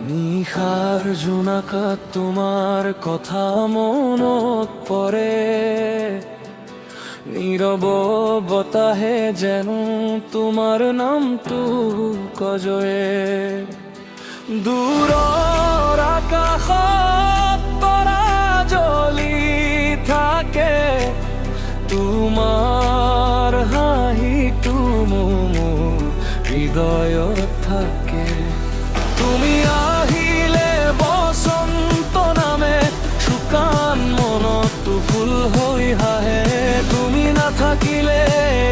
নিশাৰ জোনাকাত তোমাৰ কথা মনত পৰে, নীৰৱ বতাহে যেন তোমাৰ নামটো কজয়ে। দূৰৰ আকাশত তৰা জ্বলি থাকে, তোমাৰ হাঁহিটো মোৰ হৃদয়ত থাকে। তুমি আহিলে বসন্ত নামে শুকান মনতো ফুল হৈ আহে। তুমি নাথাকিলে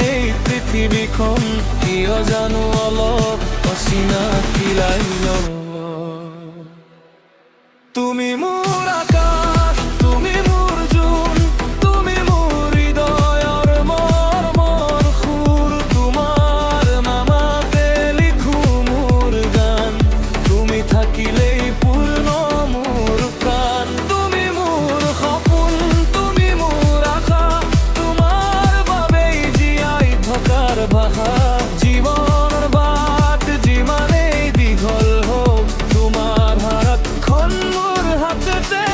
এই পৃথিৱীখন কিয় জানো অলপ অচিনাকি লাগে। তুমি মোৰ আকাশ, তুমি মোৰ জোন, তুমি মোৰ হৃদয়ৰ মৰমৰ সুৰ। তোমাৰ নামতে লিখো মোৰ গান, তুমি থাকিলেই পূৰ্ণ মোৰ প্ৰাণ। তুমি মোৰ সপোন, তুমি মোৰ আশা, তোমাৰ বাবেই জীয়াই থকাৰ ভাষা। জীৱনৰ বাট যিমানেই দীঘল হওক, তোমাৰ হাতখন মোৰ হাততে।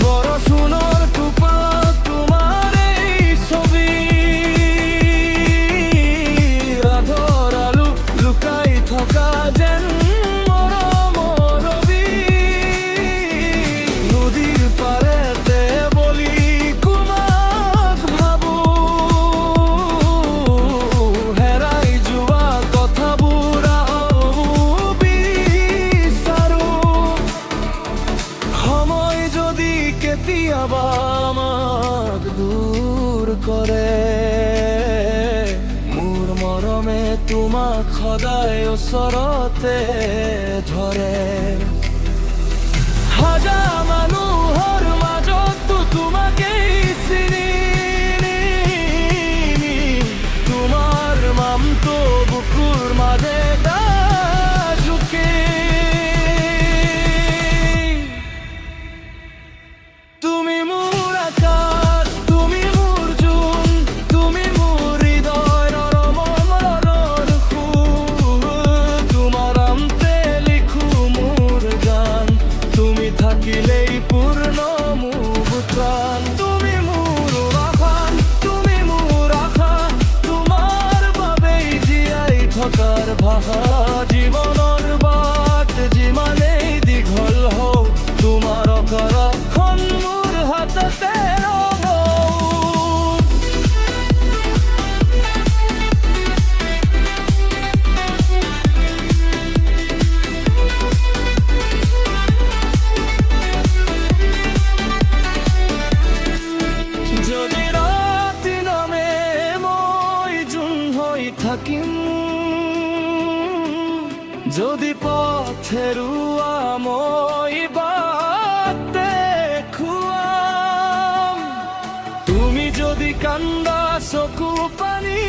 বৰষুণৰ টোপাল তোমাৰ এই ছবি, আধৰালো লুকাই থকা যেন মৰমৰ ৰবি। নদীৰ পাৰেতে বলি তোমাক ভাবো, হেৰাই যোৱা কথাবোৰ বিচাৰো। সময় যদি কেতিয়াবা আমাক দূৰ কৰে, মোৰ মৰমে তোমাক সদায় ওচৰতে ধৰে। হাজাৰ মানুহৰ মাজতো তোমাকেই চিনি, তোমাৰ নামটো বুকুৰ মাজে জুকি। তুমি মোৰ আকাশ, তুমি মোৰ জোন, তুমি মোৰ হৃদয়ৰ মৰমৰ সুৰ। তোমাৰ নামতে লিখো মোৰ গান, তুমি থাকিলেই পূৰ্ণ মোৰ প্ৰাণ। তুমি মোৰ আশা, তুমি মোৰ আশা, তোমাৰ বাবেই জীয়াই থকাৰ ভাষা। জীৱনৰ বাট যিমানেই দীঘল হওক, তোমাৰ অকাৰখন মোৰ হাততে ৰ'ব। যদি ৰাতি নামে মই জোন হৈ থাকিম, যদি পথ হেৰুৱা মই বাট দেখুৱাম। তুমি যদি কান্দা চকু পানী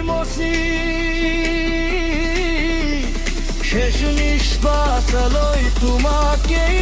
মচি, শেষ নিশ্বাসলৈ তোমাকেই